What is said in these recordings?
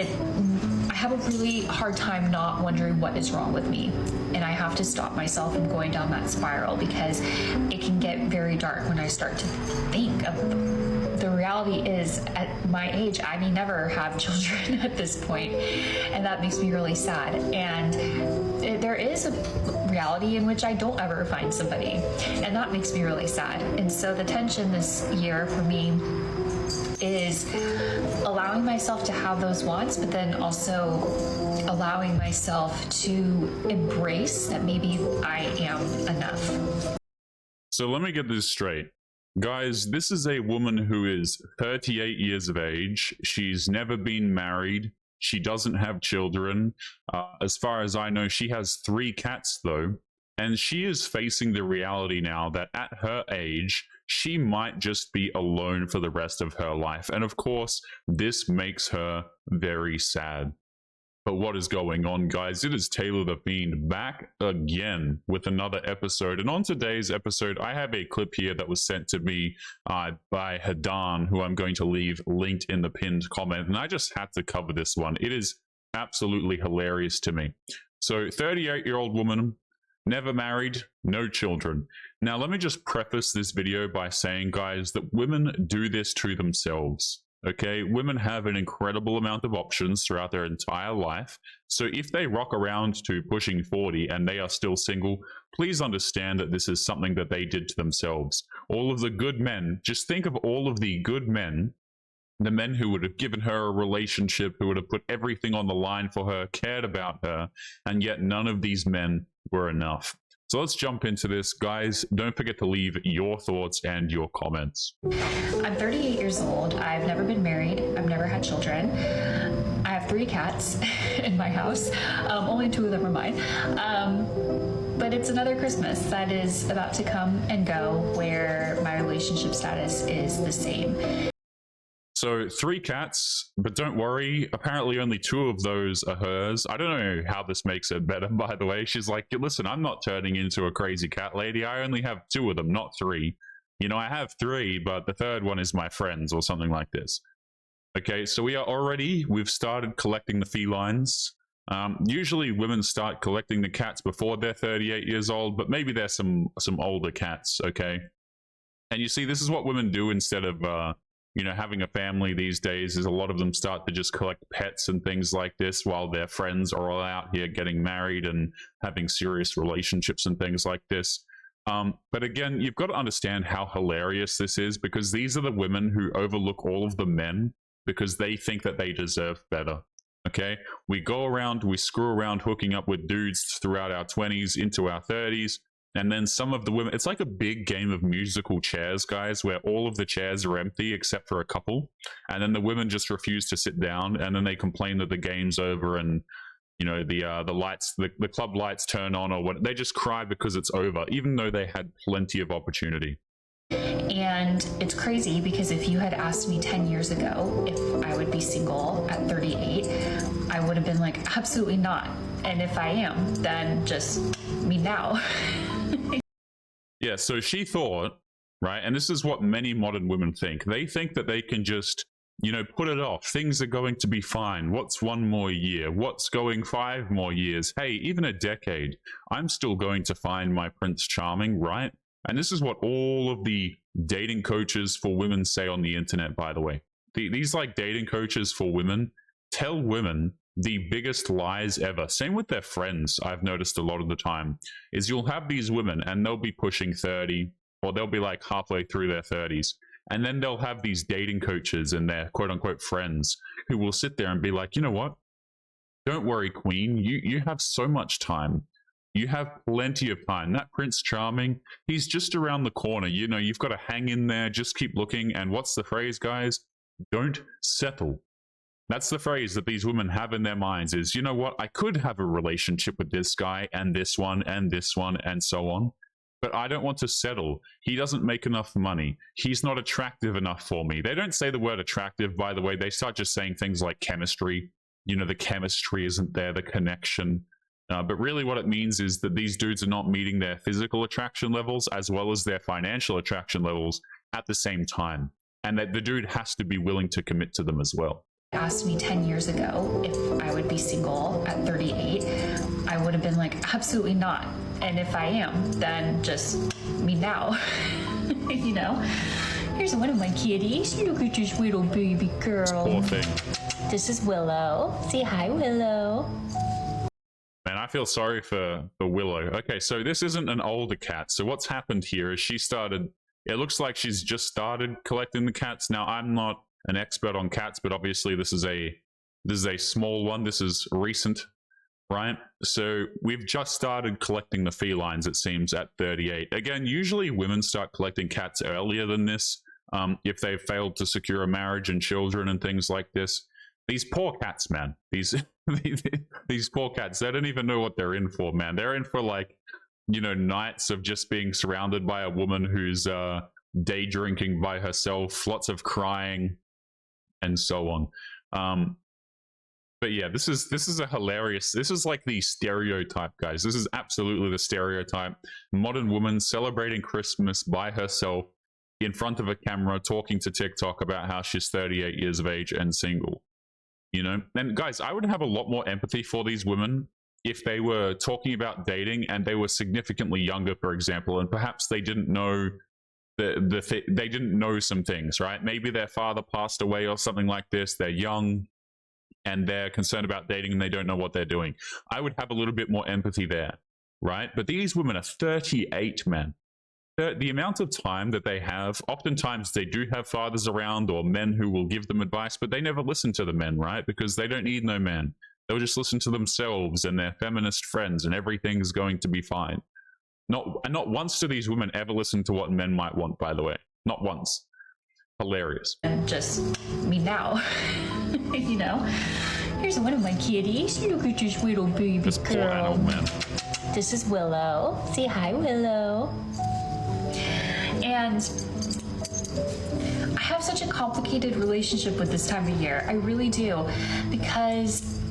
I have a really hard time not wondering what is wrong with me. And I have to stop myself from going down that spiral, because it can get very dark when I start to think of the reality is, at my age, I may never have children at this point, and that makes me really sad. And there is a reality in which I don't ever find somebody, and that makes me really sad. And so the tension this year for me is allowing myself to have those wants, but then also allowing myself to embrace that maybe I am enough. So let me get this straight. Guys, this is a woman who is 38 years of age. She's never been married. She doesn't have children. As far as I know, she has 3 cats, though. And she is facing the reality now that at her age, she might just be alone for the rest of her life. And of course, this makes her very sad. But what is going on, guys? It is Taylor the Fiend back again with another episode. And on today's episode, I have a clip here that was sent to me by Hadan, who I'm going to leave linked in the pinned comment. And I just had to cover this one. It is absolutely hilarious to me. So 38-year-old woman, never married, no children. Now, let me just preface this video by saying, guys, that women do this to themselves. Okay, women have an incredible amount of options throughout their entire life. So if they rock around to pushing 40 and they are still single, please understand that this is something that they did to themselves. All of the good men, just think of all of the good men, the men who would have given her a relationship, who would have put everything on the line for her, cared about her, and yet none of these men were enough. So let's jump into this. Guys, don't forget to leave your thoughts and your comments. I'm 38 years old. I've never been married. I've never had children. I have 3 cats in my house. Only 2 of them are mine. But it's another Christmas that is about to come and go where my relationship status is the same. So 3 cats, but don't worry, apparently only 2 of those are hers. I don't know how this makes it better, by the way. She's like, listen, I'm not turning into a crazy cat lady. I only have 2 of them, not 3. You know, I have 3, but the 3rd one is my friend's or something like this. Okay, so we've started collecting the felines. Usually women start collecting the cats before they're 38 years old, but maybe there's some older cats, okay? And you see, this is what women do instead of you know, having a family these days. Is a lot of them start to just collect pets and things like this while their friends are all out here getting married and having serious relationships and things like this. But again, you've got to understand how hilarious this is, because these are the women who overlook all of the men because they think that they deserve better. Okay, we go around, we screw around hooking up with dudes throughout our 20s into our 30s. And then some of the women, it's like a big game of musical chairs, guys, where all of the chairs are empty except for a couple. And then the women just refuse to sit down, and then they complain that the game's over, and, you know, the lights, the club lights turn on, or what. They just cry because it's over, even though they had plenty of opportunity. And it's crazy, because if you had asked me 10 years ago if I would be single at 38, I would have been like, absolutely not. And if I am, then just me now. Yeah, so she thought, right, and this is what many modern women think. They think that they can just, you know, put it off. Things are going to be fine. What's 1 more year? What's going 5 more years? Hey, even a decade. I'm still going to find my Prince Charming, right? And this is what all of the dating coaches for women say on the internet, by the way. These like dating coaches for women tell women the biggest lies ever. Same with their friends, I've noticed a lot of the time, is you'll have these women and they'll be pushing 30, or they'll be like halfway through their 30s. And then they'll have these dating coaches and their quote unquote friends who will sit there and be like, you know what? Don't worry, queen. You have so much time. You have plenty of time. That Prince Charming, he's just around the corner. You know, you've got to hang in there. Just keep looking. And what's the phrase, guys? Don't settle. That's the phrase that these women have in their minds is, you know what? I could have a relationship with this guy and this one and this one and so on, but I don't want to settle. He doesn't make enough money. He's not attractive enough for me. They don't say the word attractive, by the way. They start just saying things like chemistry. You know, the chemistry isn't there, the connection. But really what it means is that these dudes are not meeting their physical attraction levels as well as their financial attraction levels at the same time. And that the dude has to be willing to commit to them as well. asked me 10 years ago if I would be single at 38, I would have been like, absolutely not. And if I am, then just me now. You know? Here's one of my kitties. Look at this little baby girl. Poor thing. This is Willow. Say hi, Willow. Man, I feel sorry for Willow. Okay, so this isn't an older cat. So what's happened here is it looks like she's just started collecting the cats. Now, I'm not an expert on cats, but obviously this is a small one. This is recent, right? So we've just started collecting the felines, it seems, at 38. Again, usually women start collecting cats earlier than this, if they've failed to secure a marriage and children and things like this. These poor cats, man. These poor cats, they don't even know what they're in for, man. They're in for, like, you know, nights of just being surrounded by a woman who's day drinking by herself, lots of crying, and so on. But yeah, this is a hilarious. This is like the stereotype, guys. This is absolutely the stereotype. Modern woman celebrating Christmas by herself in front of a camera, talking to TikTok about how she's 38 years of age and single. You know, and guys, I would have a lot more empathy for these women if they were talking about dating and they were significantly younger, for example, and perhaps they didn't know they didn't know some things, right? Maybe their father passed away or something like this. They're young and they're concerned about dating and they don't know what they're doing. I would have a little bit more empathy there, right? But these women are 38, man. The amount of time that they have, oftentimes they do have fathers around or men who will give them advice, but they never listen to the men, right? Because they don't need no men. They'll just listen to themselves and their feminist friends and everything's going to be fine. Not once do these women ever listen to what men might want, by the way. Not once. Hilarious. And just me now. You know? Here's one of my kitties. Look at this little baby This girl. poor animal, man. This is Willow. Say hi, Willow. And I have such a complicated relationship with this time of year. I really do. Because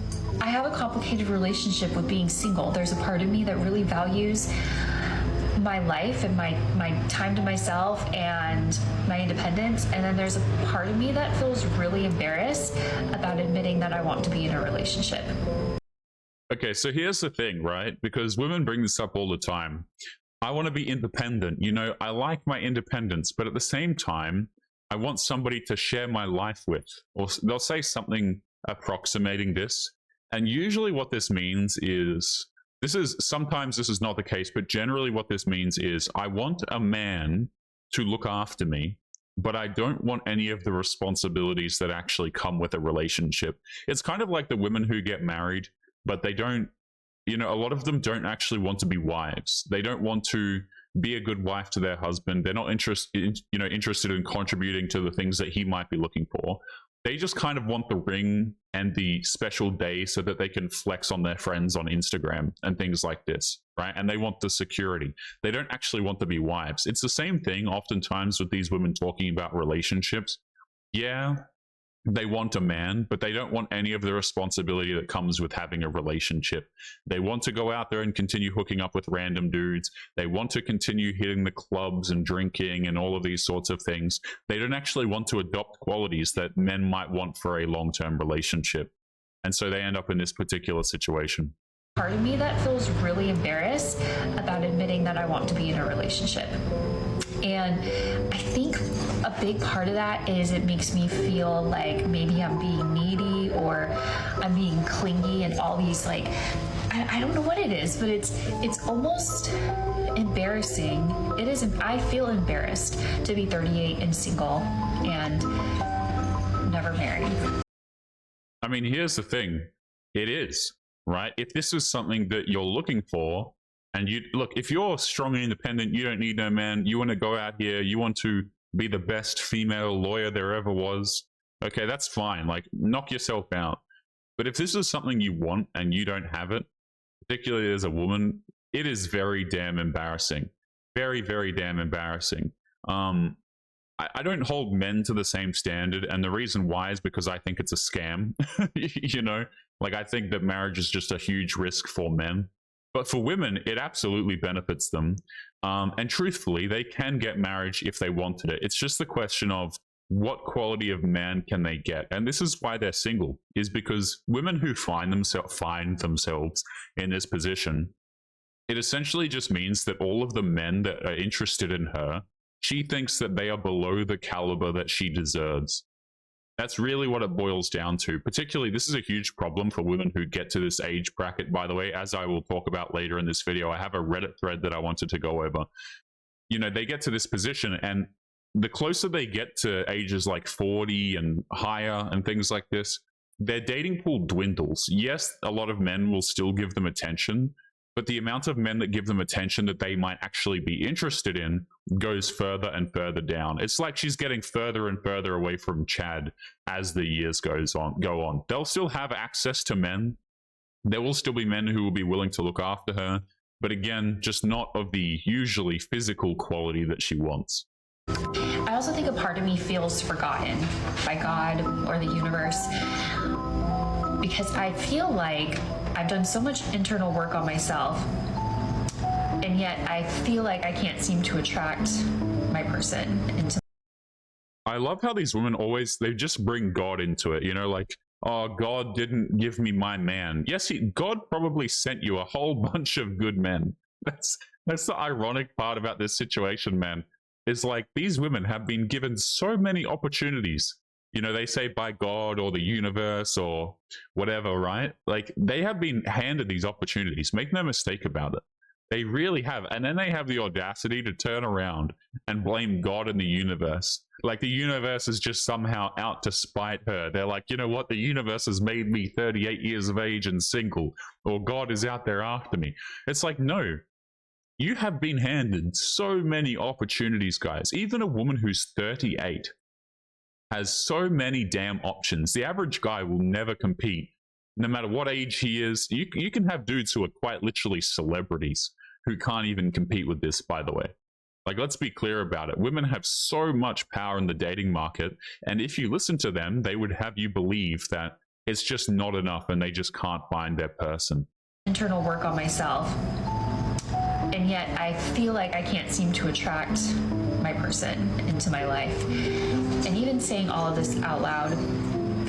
I have a complicated relationship with being single. There's a part of me that really values my life and my time to myself and my independence. And then there's a part of me that feels really embarrassed about admitting that I want to be in a relationship. Okay, so here's the thing, right? Because women bring this up all the time. I want to be independent. You know, I like my independence, but at the same time, I want somebody to share my life with. Or they'll say something approximating this. And usually what this means is, sometimes this is not the case, but generally what this means is I want a man to look after me, but I don't want any of the responsibilities that actually come with a relationship. It's kind of like the women who get married, but they don't, you know, a lot of them don't actually want to be wives. They don't want to be a good wife to their husband. They're not interested in contributing to the things that he might be looking for. They just kind of want the ring and the special day so that they can flex on their friends on Instagram and things like this, right? And they want the security. They don't actually want to be wives. It's the same thing oftentimes with these women talking about relationships. Yeah, they want a man, but they don't want any of the responsibility that comes with having a relationship. They want to go out there and continue hooking up with random dudes. They want to continue hitting the clubs and drinking and all of these sorts of things. They don't actually want to adopt qualities that men might want for a long-term relationship. And so they end up in this particular situation. Part of me that feels really embarrassed about admitting that I want to be in a relationship. And I think a big part of that is it makes me feel like maybe I'm being needy or I'm being clingy and all these, like, I don't know what it is, but it's almost embarrassing. It is. I feel embarrassed to be 38 and single and never married. I mean, here's the thing. It is, right? If this is something that you're looking for, and you look, if you're strong and independent, you don't need no man. You want to go out here. You want to be the best female lawyer there ever was. Okay, that's fine. Like, knock yourself out. But if this is something you want and you don't have it, particularly as a woman, it is very damn embarrassing. Very, very damn embarrassing. I don't hold men to the same standard. And the reason why is because I think it's a scam. You know, like, I think that marriage is just a huge risk for men. But for women, it absolutely benefits them. And truthfully, they can get marriage if they wanted it. It's just the question of, what quality of man can they get? And this is why they're single, is because women who find themselves in this position, it essentially just means that all of the men that are interested in her, she thinks that they are below the caliber that she deserves. That's really what it boils down to. Particularly, this is a huge problem for women who get to this age bracket, by the way, as I will talk about later in this video. I have a Reddit thread that I wanted to go over. You know, they get to this position, and the closer they get to ages like 40 and higher and things like this, their dating pool dwindles. Yes, a lot of men will still give them attention, but the amount of men that give them attention that they might actually be interested in goes further and further down. It's like she's getting further and further away from Chad as the years go on. They'll still have access to men. There will still be men who will be willing to look after her, but again, just not of the usually physical quality that she wants. I also think a part of me feels forgotten by God or the universe, because I feel like I've done so much internal work on myself, and yet I feel like I can't seem to attract my person into. I love how these women they just bring God into it, you know, like, oh, God didn't give me my man. Yes, God probably sent you a whole bunch of good men. That's the ironic part about this situation, man. Is like these women have been given so many opportunities. You know, they say by God or the universe or whatever, right? Like they have been handed these opportunities. Make no mistake about it. They really have. And then they have the audacity to turn around and blame God and the universe. Like the universe is just somehow out to spite her. They're like, you know what? The universe has made me 38 years of age and single, or God is out there after me. It's like, no. You have been handed so many opportunities, guys. Even a woman who's 38 has so many damn options. The average guy will never compete, no matter what age he is. You can have dudes who are quite literally celebrities who can't even compete with this, by the way. Like, let's be clear about it. Women have so much power in the dating market, and if you listen to them, they would have you believe that it's just not enough and they just can't find their person. Internal work on myself. And yet I feel like I can't seem to attract my person into my life. And even saying all of this out loud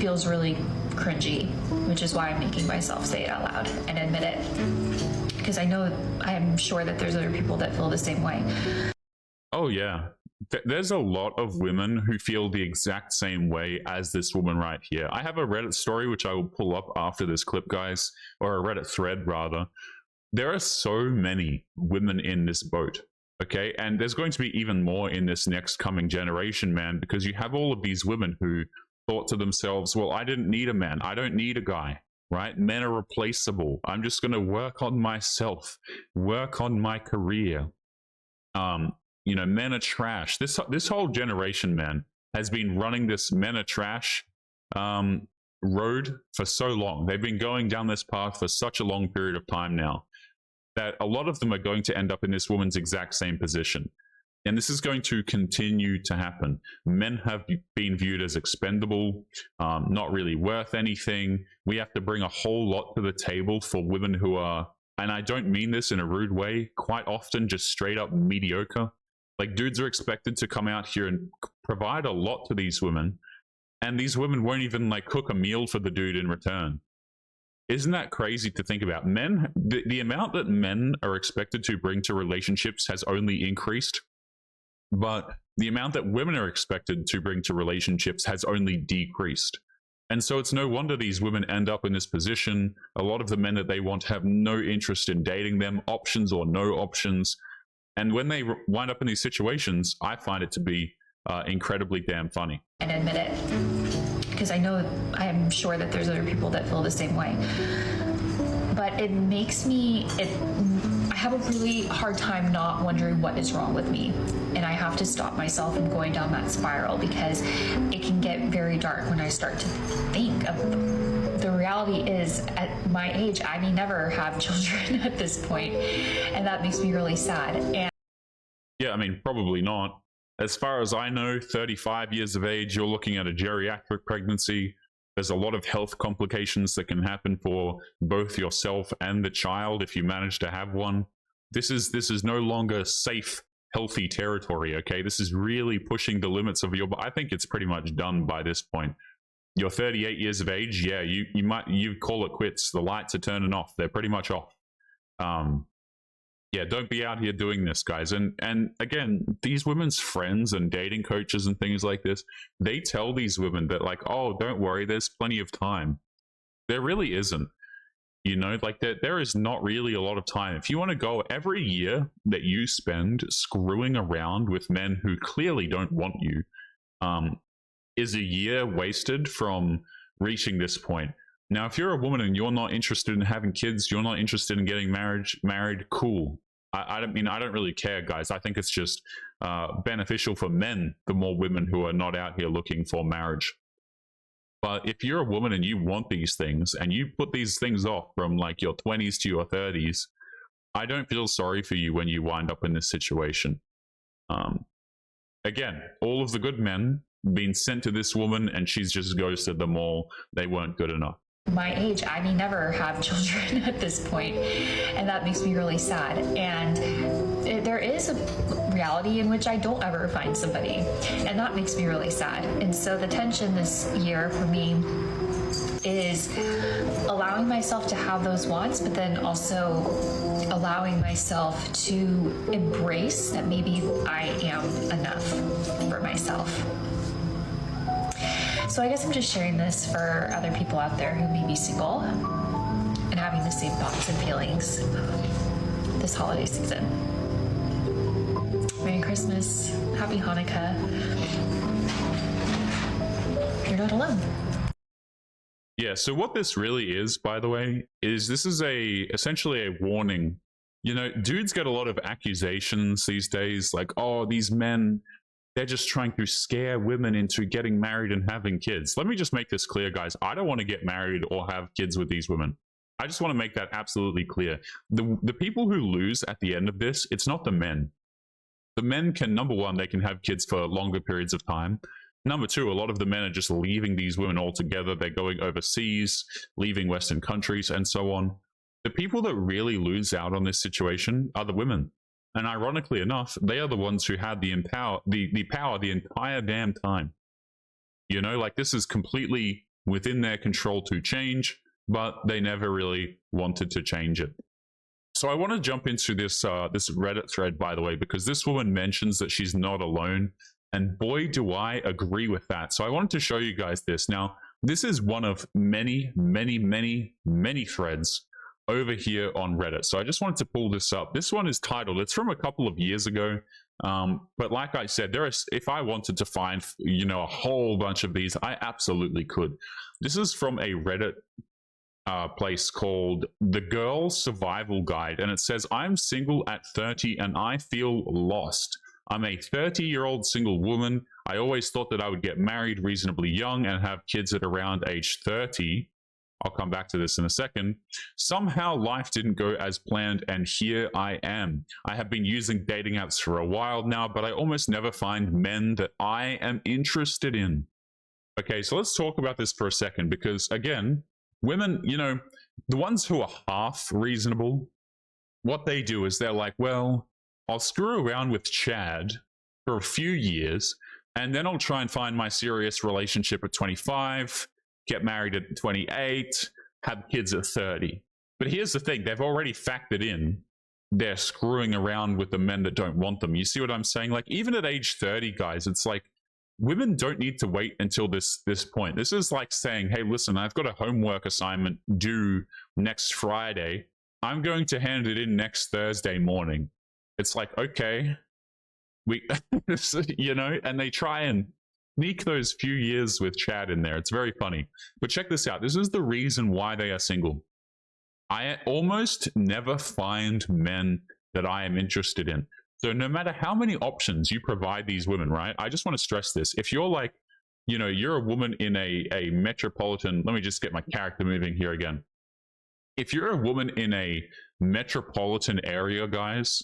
feels really cringy, which is why I'm making myself say it out loud and admit it. Because I'm sure that there's other people that feel the same way. Oh, yeah. There's a lot of women who feel the exact same way as this woman right here. I have a Reddit story, which I will pull up after this clip, guys, or a Reddit thread, rather. There are so many women in this boat, okay? And there's going to be even more in this next coming generation, man, because you have all of these women who thought to themselves, well, I didn't need a man. I don't need a guy, right? Men are replaceable. I'm just going to work on myself, work on my career. You know, men are trash. This whole generation, man, has been running this men are trash road for so long. They've been going down this path for such a long period of time now, that a lot of them are going to end up in this woman's exact same position. And this is going to continue to happen. Men have been viewed as expendable, not really worth anything. We have to bring a whole lot to the table for women who are, and I don't mean this in a rude way, quite often just straight up mediocre. Like dudes are expected to come out here and provide a lot to these women, and these women won't even like cook a meal for the dude in return. Isn't that crazy to think about? Men, the amount that men are expected to bring to relationships has only increased, but the amount that women are expected to bring to relationships has only decreased. And so it's no wonder these women end up in this position. A lot of the men that they want have no interest in dating them, options or no options. And when they wind up in these situations, I find it to be incredibly damn funny. And admit it. Because I'm sure that there's other people that feel the same way. But it makes me, I have a really hard time not wondering what is wrong with me. And I have to stop myself from going down that spiral, because it can get very dark when I start to think of the reality is, at my age, I may never have children at this point, and that makes me really sad. And yeah, I mean, probably not. As far as I know, 35 years of age, you're looking at a geriatric pregnancy. There's a lot of health complications that can happen for both yourself and the child if you manage to have one. This is no longer safe healthy territory. Okay, this is really pushing the limits of your. I think it's pretty much done by this point. You're 38 years of age. Yeah, you call it quits. The lights are turning off. They're pretty much off. Yeah, don't be out here doing this, guys. And again, these women's friends and dating coaches and things like this, they tell these women that, like, oh, don't worry, there's plenty of time. There really isn't. You know, like there is not really a lot of time. If you want to go, every year that you spend screwing around with men who clearly don't want you, is a year wasted from reaching this point. Now, if you're a woman and you're not interested in having kids, you're not interested in getting married, cool. I don't really care, guys. I think it's just beneficial for men, the more women who are not out here looking for marriage. But if you're a woman and you want these things and you put these things off from like your 20s to your 30s, I don't feel sorry for you when you wind up in this situation. Again, all of the good men being sent to this woman and she's just ghosted them all. They weren't good enough. My age, I may never have children at this point, and that makes me really sad. And there is a reality in which I don't ever find somebody, and that makes me really sad. And so the tension this year for me is allowing myself to have those wants, but then also allowing myself to embrace that maybe I am enough for myself. So I guess I'm just sharing this for other people out there who may be single and having the same thoughts and feelings this holiday season. Merry Christmas, Happy Hanukkah. You're not alone. Yeah, so what this really is, by the way, is this is essentially a warning. You know, dudes get a lot of accusations these days, like, oh, these men, they're just trying to scare women into getting married and having kids. Let me just make this clear, guys. I don't want to get married or have kids with these women. I just want to make that absolutely clear. The people who lose at the end of this, it's not the men. The men can, number one, they can have kids for longer periods of time. Number two, a lot of the men are just leaving these women altogether. They're going overseas, leaving Western countries, and so on. The people that really lose out on this situation are the women. And ironically enough, they are the ones who had the power the entire damn time. You know, like this is completely within their control to change, but they never really wanted to change it. So I want to jump into this Reddit thread, by the way, because this woman mentions that she's not alone. And boy, do I agree with that. So I wanted to show you guys this. Now, this is one of many, many, many, many threads over here on Reddit. So I just wanted to pull this up. This one is titled, it's from a couple of years ago. But like I said, if I wanted to find, you know, a whole bunch of these, I absolutely could. This is from a Reddit place called The Girl Survival Guide. And it says, I'm single at 30 and I feel lost. I'm a 30-year-old single woman. I always thought that I would get married reasonably young and have kids at around age 30. I'll come back to this in a second. Somehow life didn't go as planned, and here I am. I have been using dating apps for a while now, but I almost never find men that I am interested in. Okay, so let's talk about this for a second, because again, women, you know, the ones who are half reasonable, what they do is they're like, well, I'll screw around with Chad for a few years, and then I'll try and find my serious relationship at 25, get married at 28, have kids at 30. But here's the thing, they've already factored in they're screwing around with the men that don't want them. You see what I'm saying? Like, even at age 30, guys, it's like women don't need to wait until this point. This is like saying, hey, listen, I've got a homework assignment due next Friday. I'm going to hand it in next Thursday morning. It's like, okay, you know, and they try and sneak those few years with Chad in there. It's very funny. But check this out. This is the reason why they are single. I almost never find men that I am interested in. So no matter how many options you provide these women, right? I just want to stress this. If you're like, you know, you're a woman in a metropolitan, let me just get my character moving here again. If you're a woman in a metropolitan area, guys,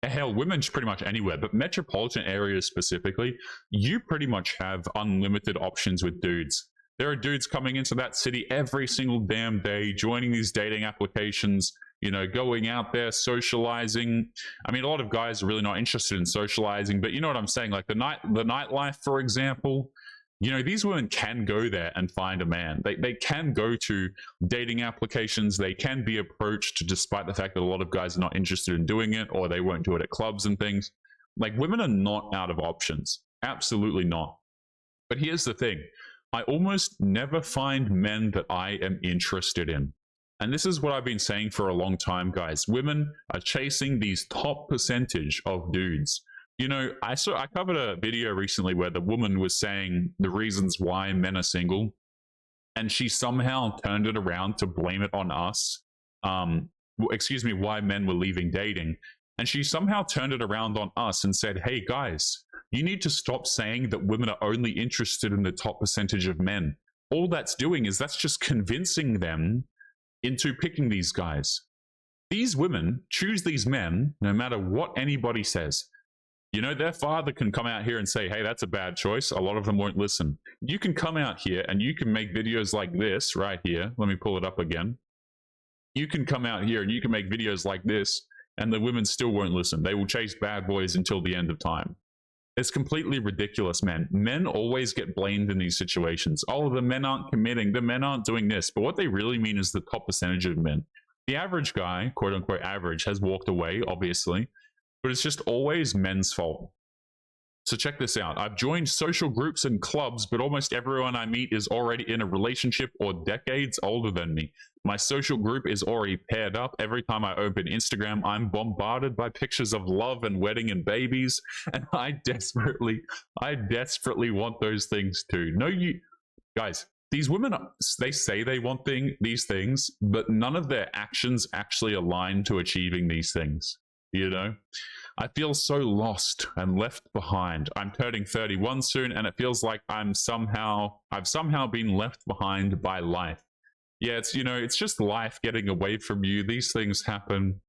hell, women pretty much anywhere, but metropolitan areas specifically, you pretty much have unlimited options with dudes. There are dudes coming into that city every single damn day, joining these dating applications, you know, going out there, socializing. I mean, a lot of guys are really not interested in socializing, but you know what I'm saying? Like the nightlife, for example, you know, these women can go there and find a man. They can go to dating applications. They can be approached despite the fact that a lot of guys are not interested in doing it, or they won't do it at clubs and things. Like, women are not out of options. Absolutely not. But here's the thing. I almost never find men that I am interested in. And this is what I've been saying for a long time, guys. Women are chasing these top percentage of dudes. You know, I covered a video recently where the woman was saying the reasons why men are single, and she somehow turned it around to blame it on us. Why men were leaving dating. And she somehow turned it around on us and said, hey, guys, you need to stop saying that women are only interested in the top percentage of men. All that's doing is that's just convincing them into picking these guys. These women choose these men no matter what anybody says. You know, their father can come out here and say, hey, that's a bad choice. A lot of them won't listen. You can come out here and you can make videos like this right here. Let me pull it up again. You can come out here and you can make videos like this, and the women still won't listen. They will chase bad boys until the end of time. It's completely ridiculous, man. Men always get blamed in these situations. Oh, the men aren't committing. The men aren't doing this. But what they really mean is the top percentage of men. The average guy, quote unquote average, has walked away, obviously. But it's just always men's fault. So check this out. I've joined social groups and clubs, but almost everyone I meet is already in a relationship or decades older than me. My social group is already paired up. Every time I open Instagram, I'm bombarded by pictures of love and wedding and babies. And I desperately want those things too. No, you guys, these women, they say they want these things, but none of their actions actually align to achieving these things. You know, I feel so lost and left behind. I'm turning 31 soon, and it feels like I've somehow been left behind by life. Yeah, it's, you know, it's just life getting away from you. These things happen.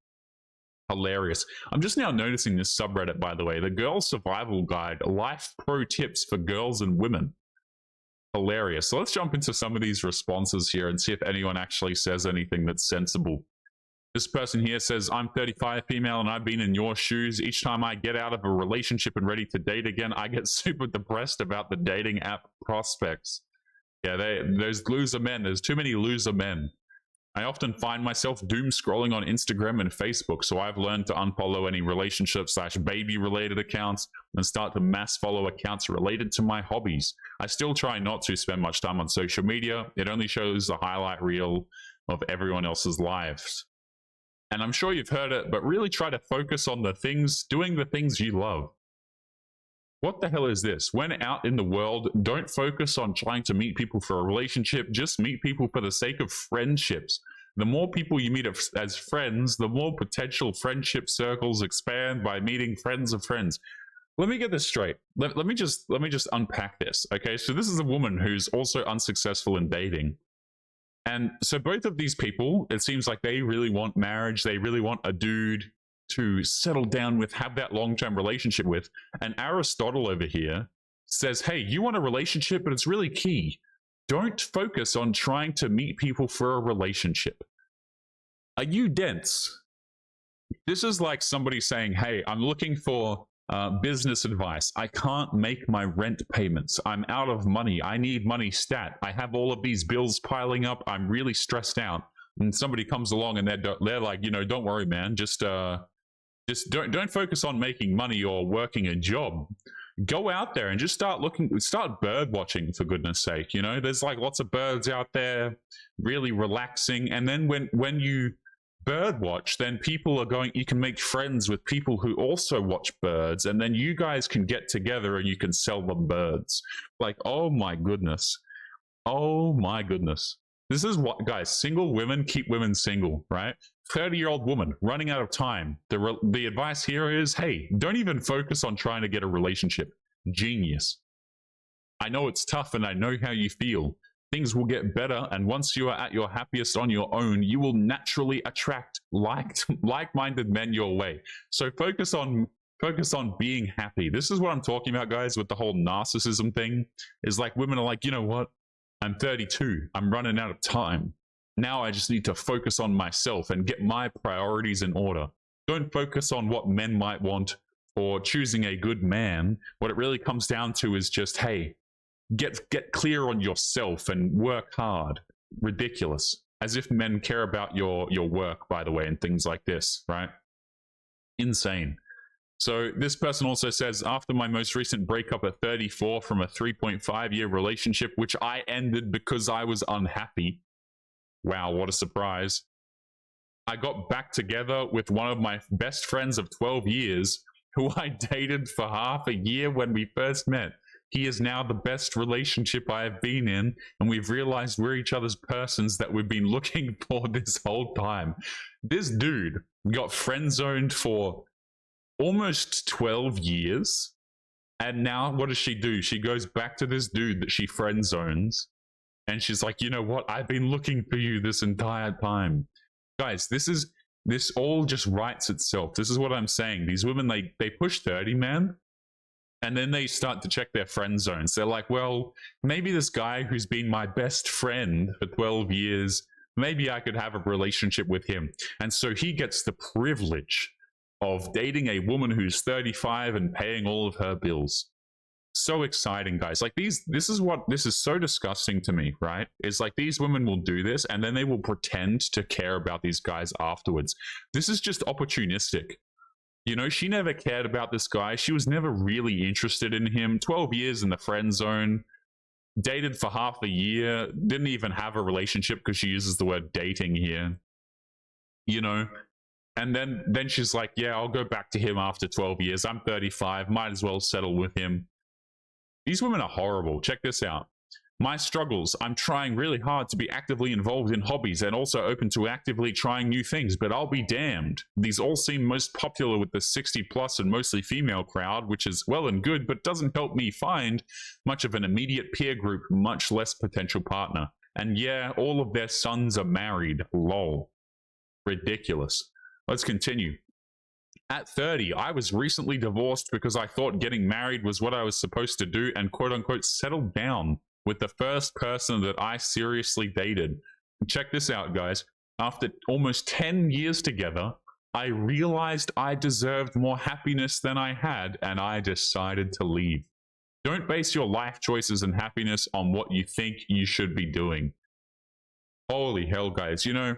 Hilarious. I'm just now noticing this subreddit, by the way, the Girl Survival Guide, life pro tips for girls and women. Hilarious. So let's jump into some of these responses here and see if anyone actually says anything that's sensible. This person here says, I'm 35 female and I've been in your shoes. Each time I get out of a relationship and ready to date again, I get super depressed about the dating app prospects. Yeah, there's loser men. There's too many loser men. I often find myself doom scrolling on Instagram and Facebook, so I've learned to unfollow any relationship/baby related accounts and start to mass follow accounts related to my hobbies. I still try not to spend much time on social media. It only shows the highlight reel of everyone else's lives. And I'm sure you've heard it, but really try to focus on doing the things you love. What the hell is this? When out in the world, don't focus on trying to meet people for a relationship. Just meet people for the sake of friendships. The more people you meet as friends, the more potential friendship circles expand by meeting friends of friends. Let me get this straight. Let me just unpack this. Okay, so this is a woman who's also unsuccessful in dating. And so both of these people, it seems like they really want marriage. They really want a dude to settle down with, have that long-term relationship with. And Aristotle over here says, hey, you want a relationship, but it's really key. Don't focus on trying to meet people for a relationship. Are you dense? This is like somebody saying, hey, I'm looking for business advice. I can't make my rent payments. I'm out of money. I need money stat. I have all of these bills piling up. I'm really stressed out. And somebody comes along and they're like, you know, don't worry, man. Just don't focus on making money or working a job. Go out there and just start bird watching, for goodness sake. You know, there's like lots of birds out there, really relaxing. And then when you bird watch, then you can make friends with people who also watch birds, and then you guys can get together and you can sell them birds. Like, oh my goodness. This is what, guys, single women keep women single, right? 30-year-old woman running out of time. The advice here is, hey, don't even focus on trying to get a relationship. Genius. I know it's tough and I know how you feel. Things will get better, and once you are at your happiest on your own, you will naturally attract like-minded men your way. So focus on being happy. This is what I'm talking about, guys, with the whole narcissism thing. Is like women are like, you know what? I'm 32. I'm running out of time. Now I just need to focus on myself and get my priorities in order. Don't focus on what men might want or choosing a good man. What it really comes down to is just, hey, get clear on yourself and work hard. Ridiculous. As if men care about your work, by the way, and things like this, right? Insane. So this person also says, after my most recent breakup at 34 from a 3.5-year relationship, which I ended because I was unhappy. Wow, what a surprise. I got back together with one of my best friends of 12 years, who I dated for half a year when we first met. He is now the best relationship I have been in, and we've realized we're each other's persons that we've been looking for this whole time. This dude got friend-zoned for almost 12 years, and now what does she do? She goes back to this dude that she friend-zones, and she's like, you know what? I've been looking for you this entire time. Guys, this all just writes itself. This is what I'm saying. These women, they push 30, man. And then they start to check their friend zones. They're like, well, maybe this guy who's been my best friend for 12 years, maybe I could have a relationship with him. And so he gets the privilege of dating a woman who's 35 and paying all of her bills. So exciting, guys. Like this is so disgusting to me, right? It's like these women will do this and then they will pretend to care about these guys afterwards. This is just opportunistic. You know, she never cared about this guy. She was never really interested in him. 12 years in the friend zone. Dated for half a year. Didn't even have a relationship because she uses the word dating here. You know? And then she's like, yeah, I'll go back to him after 12 years. I'm 35. Might as well settle with him. These women are horrible. Check this out. My struggles. I'm trying really hard to be actively involved in hobbies and also open to actively trying new things, but I'll be damned. These all seem most popular with the 60 plus and mostly female crowd, which is well and good, but doesn't help me find much of an immediate peer group, much less potential partner. And yeah, all of their sons are married. Lol. Ridiculous. Let's continue. At 30, I was recently divorced because I thought getting married was what I was supposed to do and quote unquote settled down with the first person that I seriously dated. Check this out, guys. After almost 10 years together, I realized I deserved more happiness than I had, and I decided to leave. Don't base your life choices and happiness on what you think you should be doing. Holy hell, guys. You know,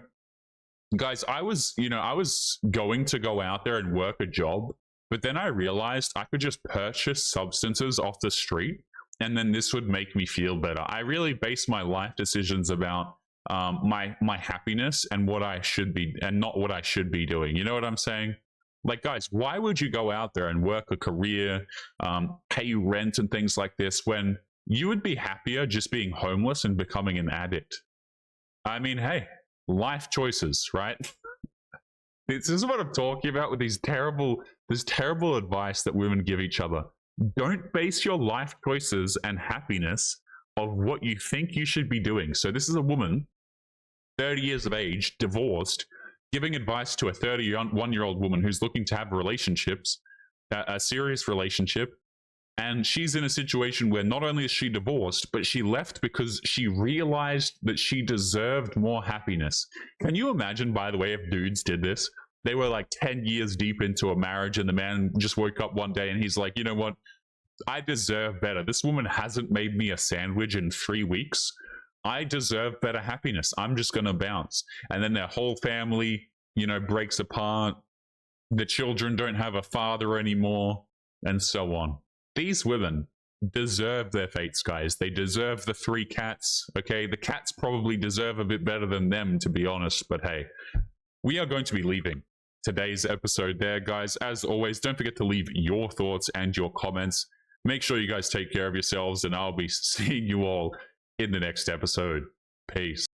guys, I was going to go out there and work a job, but then I realized I could just purchase substances off the street, and then this would make me feel better. I really base my life decisions about my happiness and what I should be, and not what I should be doing. You know what I'm saying? Like, guys, why would you go out there and work a career, pay rent and things like this when you would be happier just being homeless and becoming an addict? I mean, hey, life choices, right? This is what I'm talking about with this terrible advice that women give each other. Don't base your life choices and happiness of what you think you should be doing. So this is a woman, 30 years of age, divorced, giving advice to a 31-year-old woman who's looking to have relationships, a serious relationship. And she's in a situation where not only is she divorced, but she left because she realized that she deserved more happiness. Can you imagine, by the way, if dudes did this? They were like 10 years deep into a marriage and the man just woke up one day and he's like, you know what? I deserve better. This woman hasn't made me a sandwich in 3 weeks. I deserve better happiness. I'm just going to bounce. And then their whole family, you know, breaks apart. The children don't have a father anymore, and so on. These women deserve their fates, guys. They deserve the 3 cats. Okay, the cats probably deserve a bit better than them, to be honest. But hey, we are going to be leaving today's episode there, guys. As always, don't forget to leave your thoughts and your comments. Make sure you guys take care of yourselves, and I'll be seeing you all in the next episode. Peace.